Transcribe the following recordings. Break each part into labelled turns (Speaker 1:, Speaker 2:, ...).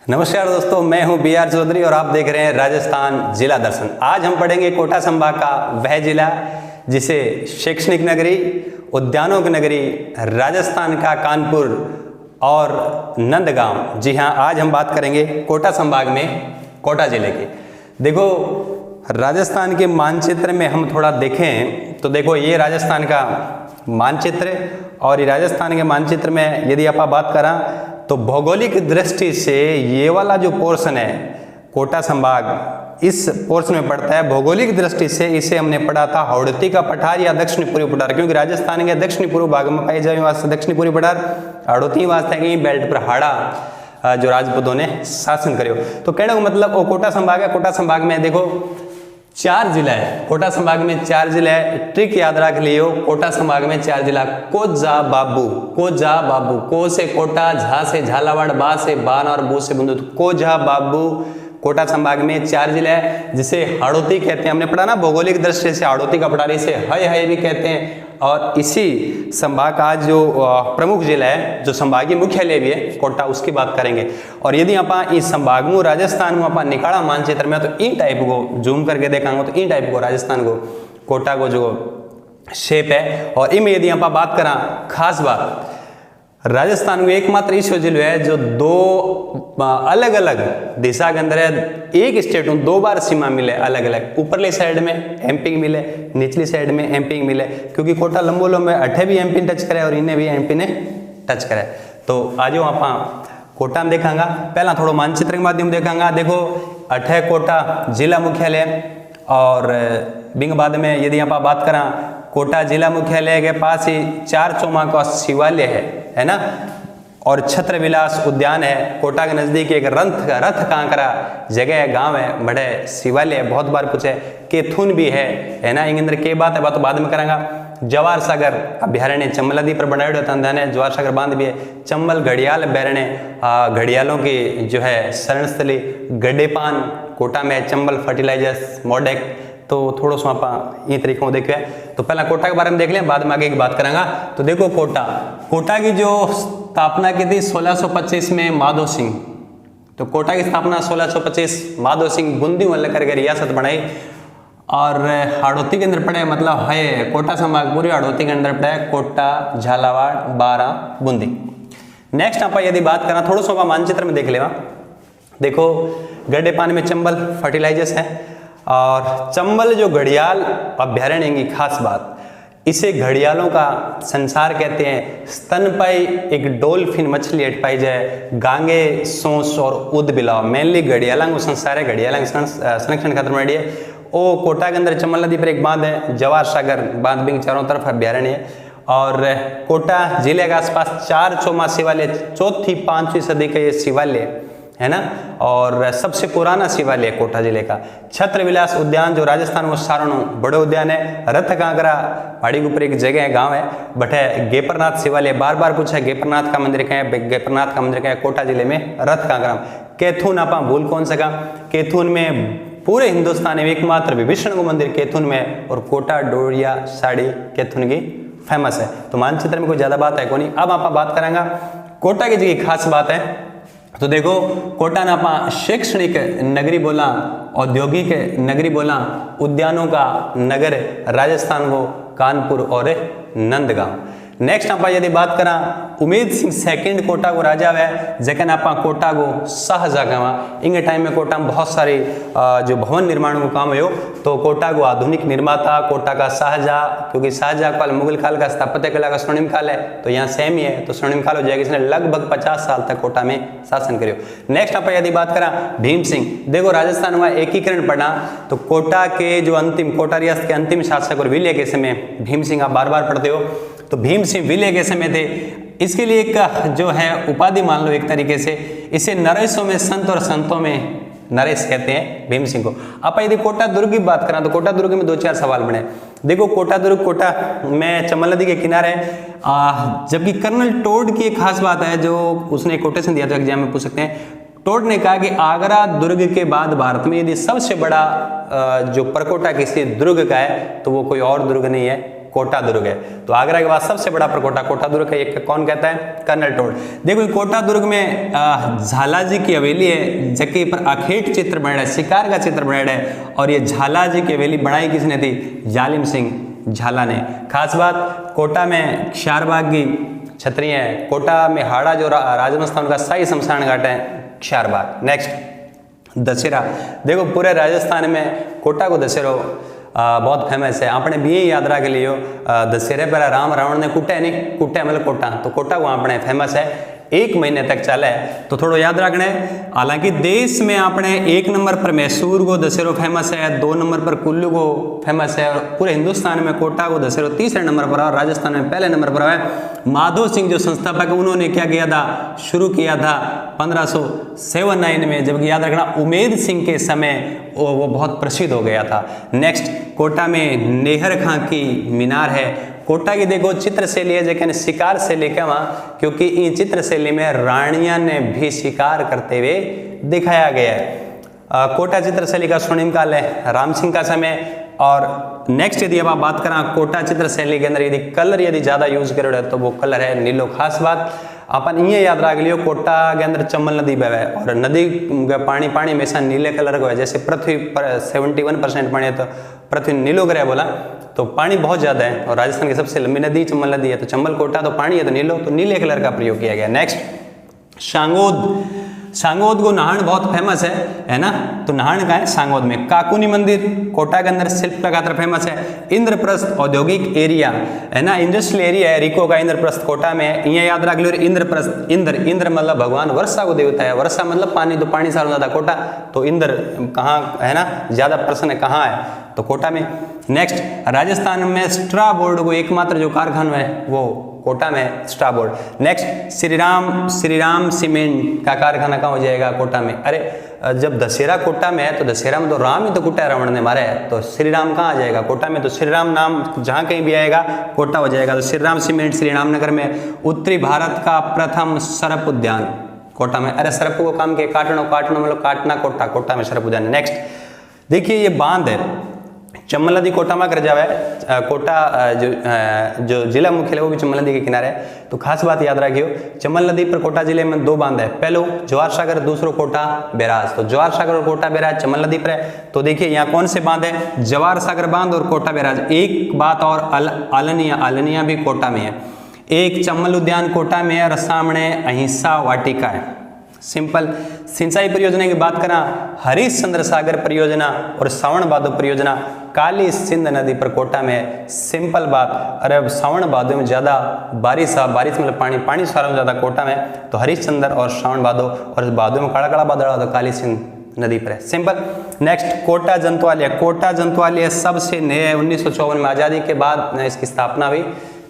Speaker 1: नमस्कार दोस्तों, मैं हूं BR चौधरी और आप देख रहे हैं राजस्थान जिला दर्शन। आज हम पढ़ेंगे कोटा संभाग का वह जिला जिसे शैक्षणिक नगरी, उद्यानों की नगरी, राजस्थान का कानपुर और नंदगांव। जी हां, आज हम बात करेंगे कोटा संभाग में कोटा जिले की। देखो, राजस्थान के मानचित्र में हम थोड़ा देखें तो देखो ये राजस्थान का मानचित्र, और ये राजस्थान के मानचित्र में यदि आप बात करें तो भौगोलिक दृष्टि से ये वाला जो पोर्शन है कोटा संभाग इस पोर्शन में पड़ता है। भौगोलिक दृष्टि से इसे हमने पढ़ा था हाड़ौती का पठार या दक्षिण पूर्वी पठार, क्योंकि राजस्थान के दक्षिण पूर्व भाग में पाई जाए वास्ते दक्षिण पूर्वी पठार, हाड़ौती वास्ते की बेल्ट पर हाड़ा जो राजपूतों ने शासन करो। तो कहने का मतलब वो कोटा संभाग है। कोटा संभाग में देखो 4 जिला है। कोटा संभाग में 4 जिला है। ट्रिक याद रख लियो, कोटा संभाग में 4 जिला। कोजा बाबू, को से कोटा, झा से झालावाड़, बा से बान और बू से बुंदू। कोजा बाबू कोटा संभाग में 4 जिला है, जिसे हाड़ौती कहते हैं। हमने पढ़ा ना भौगोलिक दृष्टि से हाड़ौती का पठार, इसे हय भी कहते हैं। और इसी संभाग का जो प्रमुख जिला है, जो संभागीय मुख्यालय भी है कोटा, उसकी बात करेंगे। और यदि आप इस संभाग में राजस्थान में आप निकाला मानचित्र में तो इन टाइप को जूम करके देखांगे तो इन टाइप को राजस्थान को कोटा को जो शेप है। और इनमें यदि आप बात करा खास बात, राजस्थान में एकमात्र ईश्वर जिला है जो 2 अलग अलग दिशा के अंदर है। एक स्टेट में 2 बार सीमा मिले अलग अलग, ऊपरली साइड में एमपी मिले, निचली साइड में एमपी मिले, क्योंकि कोटा लंबोलो में अठे भी एमपी टच करे और इन्हें भी एमपी ने टच करे। तो आज आप कोटा में देखांगा, पहला थोड़ा मानचित्र के माध्यम देखांगा। देखो अठे कोटा जिला मुख्यालय, और बिंग बाद में यदि आप बात करा कोटा जिला मुख्यालय के पास ही 4 चौमा का शिवालय है ना, और छत्रविलास उद्यान है। कोटा के नजदीक एक रथ कांकरा जगह है, गांव है, बड़े शिवालय, बहुत बार पूछे। केथुन भी है ना। इंगे अंदर के बात है, बात तो बाद में करांगा। जवाहर सागर अभ्यारण्य चंबल नदी पर बनाए हुए तंदान है। जवाहर सागर बांध भी है। चंबल घड़ियाल अभ्यारण्य, घड़ियालों की जो है शरण स्थली। गड्डेपान कोटा में, चंबल फर्टिलाइजर्स, मोडेक। तो थोड़ा सा आप ये तरीकों को देखे। तो पहला कोटा के बारे में देख लें, बाद में आगे की बात करेंगे। तो देखो कोटा की जो स्थापना की थी 1625 में माधो सिंह। तो कोटा की स्थापना 1625 माधो सिंह बूंदी वाले करके रियासत बनाई। और हाड़ौती के अंदर पड़े, मतलब है कोटा संभाग पूरी हाड़ौती के अंदर पड़े, कोटा, झालावाड़, बारा, बूंदी। नेक्स्ट आप यदि बात करें थोड़ा सा मानचित्र में देख लेवा। देखो गड्डेपान में चंबल फर्टिलाइजर्स है, और चंबल जो घड़ियाल अभ्यारण्य की खास बात, इसे घड़ियालों का संसार कहते हैं। स्तनपाई एक डोल्फिन मछली हट पाई जाए, गांगे, सोंस और उद बिलाव, मेनली घड़ियालों को संसार है, घड़ियालों संरक्षण खत्म रही है। ओ कोटा के अंदर चंबल नदी पर एक बांध है, जवाहर सागर बांध भी चारों तरफ अभ्यारण्य है। और कोटा जिले के आसपास 4 चौमा शिवालय, 4वीं 5वीं सदी का ये शिवालय है ना, और सबसे पुराना शिवालय कोटा जिले का। छत्रविलास उद्यान जो राजस्थान में सारणो बड़े उद्यान है। रथ कांकरा पहाड़ी के ऊपर एक जगह है, गांव है, बटे गेपरनाथ शिवालय। बार बार पूछा है गेपरनाथ का मंदिर कहाँ है, गेपरनाथ का मंदिर कहाँ है, कोटा जिले में रथ कांकरा। कैथून आप भूल कौन सका, कैथून में पूरे हिंदुस्तान में एकमात्र विभीषण को मंदिर कैथून में, और कोटा डोरिया साड़ी कैथून की फेमस है। तो मानचित्र में कोई ज्यादा बात है को नहीं। अब आप बात करेंगे कोटा की जी खास बात है। तो देखो कोटा ना आप शैक्षणिक नगरी बोला, औद्योगिक नगरी बोला, उद्यानों का नगर, राजस्थान को कानपुर और नंदगांव। नेक्स्ट आप यदि बात करा उमेद सिंह सेकंड कोटा को राजा है, जखन आप कोटा को शाहजहाँ कहा। इंगे टाइम में कोटा में बहुत सारे जो भवन निर्माण को काम हो, तो कोटा को आधुनिक निर्माता, कोटा का शाहजहाँ, क्योंकि शाहजहाँ काल मुगल काल का स्थापत्य कला का स्वर्णिम काल है, तो यहाँ सेम ही है, तो स्वर्णिम काल हो जाएगा। इसने लगभग 50 साल तक कोटा में शासन करो। नेक्स्ट आप यदि बात करा भीम सिंह। देखो राजस्थान में एकीकरण पड़ा, तो कोटा के जो अंतिम कोटा रियासत के अंतिम शासक और विलय के समय भीम सिंह आप बार बार पढ़ते हो, तो भीम सिंह विलय के समय थे। इसके लिए एक जो है उपाधि मान लो एक तरीके से, इसे नरेशों में संत और संतों में नरेश कहते हैं भीम सिंह को। आप यदि कोटा दुर्ग की बात करें तो कोटा दुर्ग में 2-4 सवाल बने। देखो कोटा दुर्ग कोटा में चंबल नदी के किनारे, जबकि कर्नल टोड की एक खास बात है जो उसने कोटेशन दिया था एग्जाम में पूछ सकते हैं। टोड ने कहा कि आगरा दुर्ग के बाद भारत में यदि सबसे बड़ा जो परकोटा किसी दुर्ग का है तो वो कोई और दुर्ग नहीं है, कोटा दुर्ग है। तो आगरा के बाद सबसे बड़ा प्रकोटा कोटा दुर्ग है। ये कौन कहता है? Colonel Tod. देखो कोटा दुर्ग में झाला जी की हवेली है, जबकि पर अखेट चित्र बना है, शिकार का चित्र बना है। और ये झाला जी की हवेली बनाई किसने थी? जालिम सिंह झाला ने। खास बात, कोटा में क्षारबाग की छतरी है। कोटा में हाड़ा जो राजमस्थान का शाही शमशान घाट है क्षारबाग। नेक्स्ट, दशहरा। देखो पूरे राजस्थान में कोटा को दशहरा बहुत फेमस है। आपने भी ये याद रख लियो, दशहरे पर राम रावण ने कूटे नहीं, कूटे मतलब कोटा, तो कोटा को आपने फेमस है, 1 महीने तक चला है, तो थोड़ा याद रखना है। हालांकि देश में आपने 1 नंबर पर मैसूर को दशहरा फेमस है, 2 नंबर पर कुल्लू को फेमस है, और पूरे हिंदुस्तान में कोटा को दशहरा 3रे नंबर पर, और राजस्थान में पहले नंबर पर है। माधो सिंह जो संस्थापक, उन्होंने क्या किया था? शुरू किया था 1579 में, जबकि याद रखना उमेद सिंह के समय वो बहुत प्रसिद्ध हो गया था। नेक्स्ट, कोटा में नेहर खां की मीनार है। कोटा की देखो चित्र शैली है, लेकिन शिकार शैली का वहाँ, क्योंकि इन चित्र शैली में रानियां ने भी शिकार करते हुए दिखाया गया है। कोटा चित्र शैली का स्वर्णिम काल है राम सिंह का समय। और नेक्स्ट, यदि अब आप बात करें कोटा चित्र शैली के अंदर यदि कलर यदि ज़्यादा यूज करो है तो वो कलर है नीलो। खास बात अपन ये याद रख लियो, कोटा के अंदर चंबल नदी बहे है, और नदी का पानी हमेशा नीले कलर का है। जैसे पृथ्वी पर 71% पानी है, तो पृथ्वी नीलो ग्रह बोला तो पानी बहुत ज़्यादा है, और राजस्थान की सबसे लंबी नदी चंबल नदी है, तो चंबल कोटा तो पानी है तो नीलो, तो नीले कलर का प्रयोग किया गया। नेक्स्ट, सांगोद। सांगोद को नहान बहुत फेमस है ना, तो नहान का है सांगोद में। काकुनी मंदिर कोटा के अंदर शिल्प का खातर फेमस है। इंद्रप्रस्थ औद्योगिक एरिया है ना, इंडस्ट्रियल एरिया है रिको का, इंद्रप्रस्थ कोटा में है। ये याद रख लो, इंद्रप्रस्थ, इंद्र मतलब भगवान वर्षा को देवता है, वर्षा मतलब पानी, तो पानी सारा ज्यादा कोटा, तो इंद्र कहाँ है ना, ज्यादा प्रसन्न कहाँ है? तो कोटा में। नेक्स्ट, राजस्थान में स्ट्रा बोर्ड को एकमात्र जो कारखाना है वो कोटा में, straw board. Next, Shri Ram cement का कारखाना कहाँ हो जाएगा? कोटा में। अरे जब दशहरा कोटा में है तो दशहरा में तो राम ही तो कुटा रावण ने मारा है, तो श्री राम कहाँ आ जाएगा? कोटा में। तो श्री राम नाम जहाँ कहीं भी आएगा कोटा हो जाएगा। तो श्री राम सीमेंट श्री रामनगर में। उत्तरी भारत का प्रथम सर्प उद्यान कोटा में। अरे सर्प को काम के काटना मतलब काटना, कोटा में सर्प उद्यान। नेक्स्ट, देखिए ये बांध है चंबल नदी कोटा में कर जावे। कोटा जो जिला मुख्यालय है वो भी चंबल नदी के किनारे है। तो खास बात याद रखियो, चंबल नदी पर कोटा जिले में 2 बांध है, पहलो जवाहर सागर, दूसरो कोटा बैराज। तो जवाहर सागर और कोटा बैराज चंबल नदी पर है। तो देखिए यहाँ कौन से बांध है? जवाहर सागर बांध और कोटा बैराज। एक बात और, आलनिया भी कोटा में है। एक चंबल उद्यान कोटा में है और सामने अहिंसा वाटिका है। सिंपल। सिंचाई परियोजना की बात करा, हरिश्चंद्र सागर परियोजना और सावन भादो परियोजना काली सिंध नदी पर कोटा में। सिंपल बात, अरे सावन भादो में ज्यादा बारिश मतलब पानी सारा ज्यादा कोटा में, तो हरिश्चंद्र और सावन भादो, और भादो में काला काला बादल तो काली सिंध नदी पर है। सिंपल। नेक्स्ट, कोटा जंतुआलय। कोटा जंतुआलय सबसे नए 1954 में आजादी के बाद इसकी स्थापना हुई।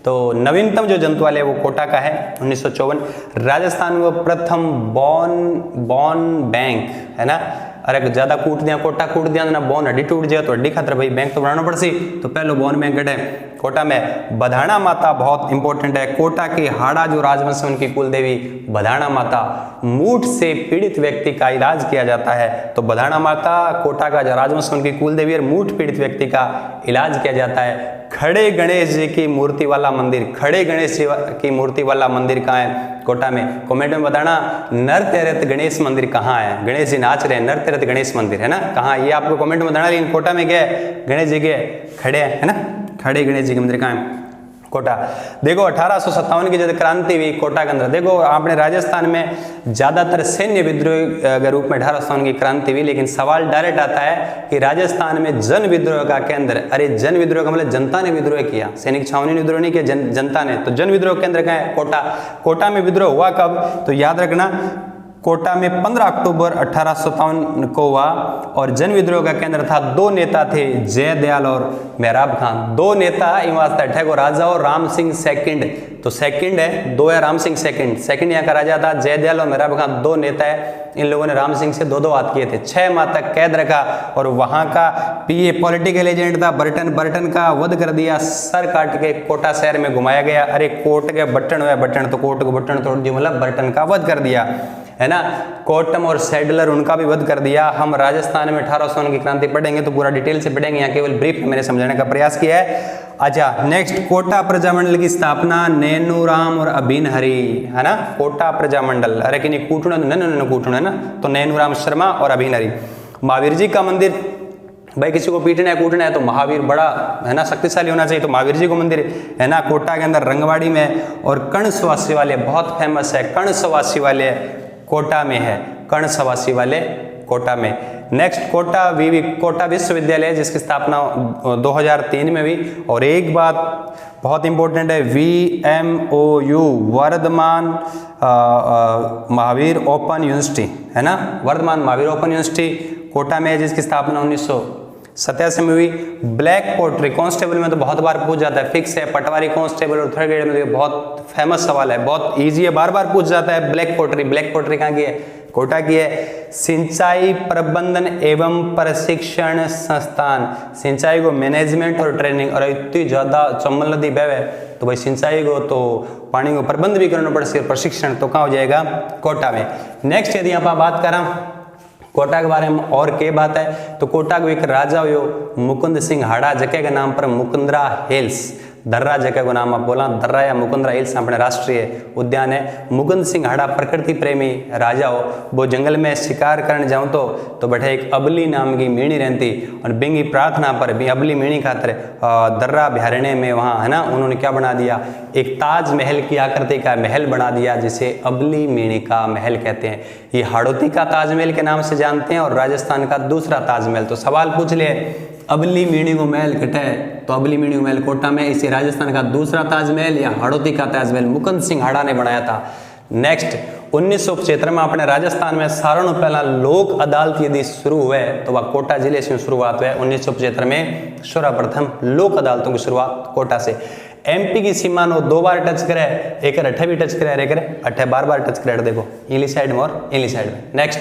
Speaker 1: तो नवीनतम जो जंतुआलय वो कोटा का है 1954। राजस्थान में प्रथम बॉन बैंक है ना। अरे ज्यादा कूट दिया कोटा कूट दिया ना, बोन हड्डी टूट जाए तो हड्डी खातर भाई बैंक तो बनाना पड़सी, तो पहले बोन बैंक है कोटा में। बधाना माता बहुत इंपॉर्टेंट है। कोटा की हाड़ा जो राजवंश है उनकी कुल देवी बधाना माता। मूठ से पीड़ित व्यक्ति का इलाज किया जाता है, तो बधाना माता कोटा का जो राजवंश उनकी कुल देवी और मूठ पीड़ित व्यक्ति का इलाज किया जाता है। खड़े गणेश जी की मूर्ति वाला मंदिर, खड़े गणेश जी की मूर्ति वाला मंदिर कहाँ है? कोटा में। कमेंट में बताना नरतेरथ गणेश मंदिर कहाँ है? गणेश जी नाच रहे हैं, नरतेरथ गणेश मंदिर है ना, कहाँ? ये आपको कमेंट में बताना। लेकिन कोटा में क्या है? गणेश जी के खड़े है ना, खड़े गणेश जी के मंदिर कहाँ है? कोटा। देखो 1857 की जब क्रांति हुई कोटा के अंदर, देखो आपने राजस्थान में ज्यादातर सैन्य विद्रोह के रूप में 1857 की क्रांति हुई, लेकिन सवाल डायरेक्ट आता है कि राजस्थान में जन विद्रोह का केंद्र, अरे जन विद्रोह का मतलब जनता ने विद्रोह किया, सैनिक छावनी ने विद्रोह नहीं किया, जनता ने। तो जन विद्रोह केंद्र कहाँ है? कोटा। कोटा में विद्रोह हुआ कब? तो याद रखना कोटा में 15 अक्टूबर 1857 को हुआ, और जन विद्रोह का केंद्र था। 2 नेता थे, जयदयाल और मेहराब खान। 2 नेता वास्ते ठेको राजा और राम सिंह सेकंड, तो सेकंड है 2 है राम सिंह सेकंड यहाँ का राजा था। जयदयाल और मेहराब खान 2 नेता है। इन लोगों ने राम सिंह से 2-2 हाथ किए थे। 6 माह तक कैद रखा, और वहां का पीए पॉलिटिकल एजेंट था बर्टन का वध कर दिया। सर काट के कोटा शहर में घुमाया गया। अरे कोट के बटन हुआ, बटन तो कोट को बटन तोड़ दिया, मतलब बर्टन का वध कर दिया। है ना। कोटम और सैडलर, उनका भी वध कर दिया। हम राजस्थान में 1801 की क्रांति पढ़ेंगे तो पूरा डिटेल से पढ़ेंगे, यहाँ केवल ब्रीफ में मैंने समझाने का प्रयास किया है। अच्छा, नेक्स्ट, कोटा प्रजामंडल की स्थापना नैनूराम और अभिनहरी, है ना। कोटा प्रजामंडल, अरे कि नहीं कूटण न कूटण, है ना, तो नैनूराम शर्मा और अभिनहरी। महावीर जी का मंदिर, भाई किसी को पीटना है कूटना है तो महावीर बड़ा, है ना, शक्तिशाली होना चाहिए, तो महावीर जी को मंदिर, है ना, कोटा के अंदर रंगवाड़ी में। और कणसवासी वाले बहुत फेमस है, कणसवासी वाले कोटा में है, कणसवासी वाले कोटा में। नेक्स्ट, कोटा विश्वविद्यालय जिसकी स्थापना 2003 में हुई। और एक बात बहुत इंपॉर्टेंट है, VMOU Vardhman Mahaveer Open University, है ना, वर्धमान महावीर ओपन यूनिवर्सिटी कोटा में है, जिसकी स्थापना 1987 में हुई। ब्लैक पोट्री कांस्टेबल में तो बहुत बार पूछ जाता है, फिक्स है, पटवारी कांस्टेबल और थर्ड ग्रेड में तो बहुत फेमस सवाल है, बहुत इजी है, बार बार पूछ जाता है। ब्लैक पोट्री कहाँ की है? कोटा की है। सिंचाई प्रबंधन एवं प्रशिक्षण संस्थान, सिंचाई को मैनेजमेंट और ट्रेनिंग, और इतनी ज्यादा चंबल नदी बहे तो भाई सिंचाई को तो पानी को प्रबंध भी करना पड़े, प्रशिक्षण तो कहाँ हो जाएगा? कोटा में। नेक्स्ट, यदि आप बात करें कोटा के बारे में और क्या बात है, तो कोटा को एक राजा हुयो मुकुंद सिंह हाड़ा, जगह के नाम पर मुकुंदरा हिल्स, दर्रा जगह को नाम आप बोला, दर्रा या मुकुंदरा हिल्स अपने राष्ट्रीय उद्यान है। मुकुंद सिंह हाड़ा प्रकृति प्रेमी राजा हो, वो जंगल में शिकार करने जाऊं तो बैठे एक अबली नाम की मीणी रहती, और बिंगी प्रार्थना पर भी अबली मीणी खातर दर्रा अभ्यारण्य में वहाँ, है ना, उन्होंने क्या बना दिया, एक ताजमहल की आकृति का महल बना दिया, जिसे अबली मीणी का महल कहते हैं। ये हाड़ौती का ताजमहल के नाम से जानते हैं और राजस्थान का दूसरा ताजमहल। तो सवाल पूछ ले, अबली मीणी को महल कटे तो अबली मीणी को महल कोटा में, इसे राजस्थान का दूसरा ताजमहल या हाड़ौती का ताजमहल मुकुंद सिंह हाड़ा ने बनाया था। नेक्स्ट, 1975 में अपने राजस्थान में सारों पहला लोक अदालत यदि शुरू हुए तो वह कोटा जिले से शुरुआत हुए। 1975 में सर्वप्रथम लोक अदालतों की शुरुआत कोटा से। MP की सीमा नो 2 बार टच करे, एक अठे भी टच करे, एक अठे बार टच करे, देखो इंग्लिश साइड में और इंग्लिश साइड में। नेक्स्ट,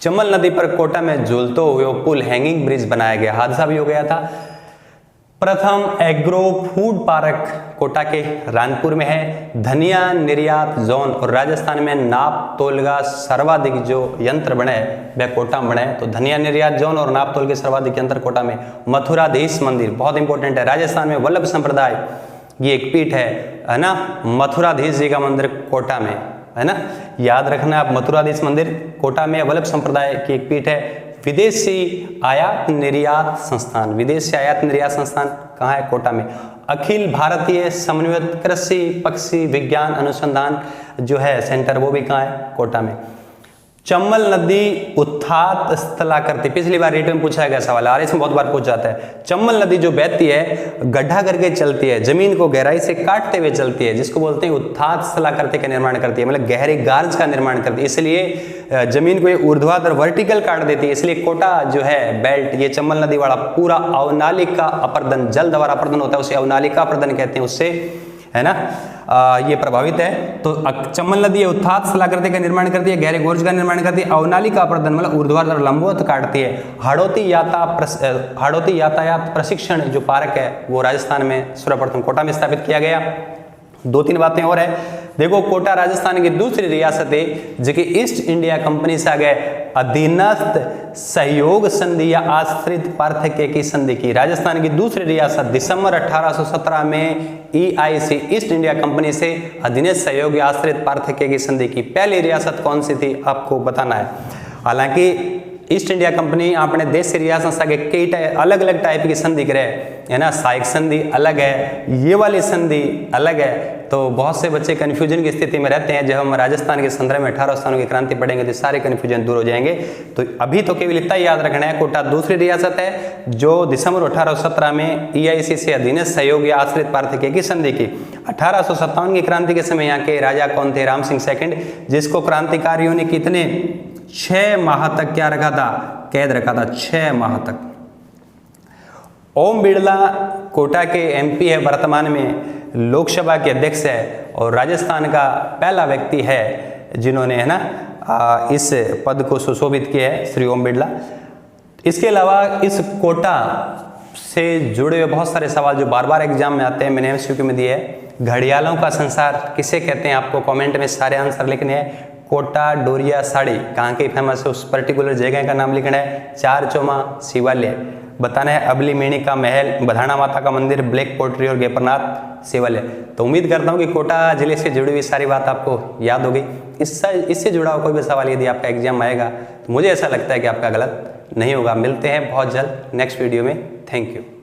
Speaker 1: चंबल नदी पर कोटा में झूलते हुए पुल हैंगिंग ब्रिज बनाया गया, हादसा भी हो गया था। प्रथम एग्रो फूड पार्क कोटा के रानपुर में है। धनिया निर्यात जोन, और राजस्थान में नाप तोल का सर्वाधिक जो यंत्र बने वह कोटा में बने, तो धनिया निर्यात जोन और नाप तोल के सर्वाधिक यंत्र कोटा में। मथुराधीश मंदिर बहुत इंपॉर्टेंट है, राजस्थान में वल्लभ संप्रदाय ये एक पीठ है ना, मथुराधीश जी का मंदिर कोटा में, है ना, याद रखना आप, मथुराधीश मंदिर कोटा में, वल्लभ संप्रदाय की एक पीठ है। विदेशी आयात निर्यात संस्थान, विदेशी आयात निर्यात संस्थान कहाँ है? कोटा में। अखिल भारतीय समन्वित कृषि पक्षी विज्ञान अनुसंधान जो है सेंटर, वो भी कहाँ है? कोटा में। चंबल नदी उत्थात स्थलाकृति, पिछली बार रिटर्न में पूछा गया सवाल, और इसमें बहुत बार पूछ जाता है। चंबल नदी जो बहती है गड्ढा करके चलती है, जमीन को गहराई से काटते हुए चलती है, जिसको बोलते हैं उत्थात स्थलाकृति का निर्माण करती है, मतलब गहरे गार्ज का निर्माण करती है, इसलिए जमीन को ऊर्ध्वाधर वर्टिकल काट देती है। इसलिए कोटा जो है बेल्ट, ये चंबल नदी वाला पूरा अवनालिका अपर्दन, जल द्वारा अपर्दन होता है, उसे अवनालिका अपर्दन कहते हैं, उससे, है ना, ये प्रभावित है। तो चंबल नदी उत्थात स्थलाकृति का निर्माण करती है, गहरे गोर्ज का निर्माण करती है, अवनालिका अपर्दन मतलब ऊर्ध्वाधर लंबवत काटती है। हाड़ौती यातायात प्रशिक्षण जो पार्क है वो राजस्थान में सर्वप्रथम कोटा में स्थापित किया गया। 2-3 बातें और है, देखो कोटा राजस्थान की दूसरी रियासत है जो कि ईस्ट इंडिया कंपनी से आगे अधीनस्थ सहयोग संधि या आश्रित पार्थक्य की संधि की। राजस्थान की दूसरी रियासत दिसंबर 1817 में EIC ईस्ट इंडिया कंपनी से अधीनस्थ सहयोग या आश्रित पार्थक्य की संधि की। पहली रियासत कौन सी थी आपको बताना है। हालांकि ईस्ट इंडिया कंपनी अपने देश की रियासत संस्था के कई अलग अलग टाइप की संधि करे, है ना, सहायक संधि अलग है, ये वाली संधि अलग है, तो बहुत से बच्चे कन्फ्यूजन की स्थिति में रहते हैं। जब हम राजस्थान के संदर्भ में 18 स्थानों की क्रांति पढ़ेंगे तो सारे कन्फ्यूजन दूर हो जाएंगे। तो अभी तो केवल इतना याद रखना है, कोटा दूसरी रियासत है जो दिसंबर 1817 में EIC से अधीनस्थ सहयोग या आश्रित पार्थक्य की संधि की। 1857 की क्रांति के समय यहाँ के राजा कौन थे? राम सिंह सेकंड, जिसको क्रांतिकारियों ने कितने 6 माह तक क्या रखा था? कैद रखा था, 6 माह तक। ओम बिड़ला कोटा के MP है, वर्तमान में लोकसभा के अध्यक्ष है और राजस्थान का पहला व्यक्ति है जिन्होंने, है ना, इस पद को सुशोभित किया है, श्री ओम बिड़ला। इसके अलावा इस कोटा से जुड़े हुए बहुत सारे सवाल जो बार बार एग्जाम में आते हैं, मैंने MCQ में दिए है। घड़ियालों का संसार किसे कहते हैं? आपको कमेंट में सारे आंसर लिखने हैं। कोटा डोरिया साड़ी कहाँ की फेमस है, उस पर्टिकुलर जगह का नाम लिखना है। चारचोमा शिवालय बताना है। अबली मेणी का महल, बधाना माता का मंदिर, ब्लैक पोट्री और गेपरनाथ शिवालय। तो उम्मीद करता हूँ कि कोटा जिले से जुड़ी हुई सारी बात आपको याद होगी। इससे जुड़ा हुआ कोई भी सवाल यदि आपका एग्जाम आएगा तो मुझे ऐसा लगता है कि आपका गलत नहीं होगा। मिलते हैं बहुत जल्द नेक्स्ट वीडियो में। Thank you.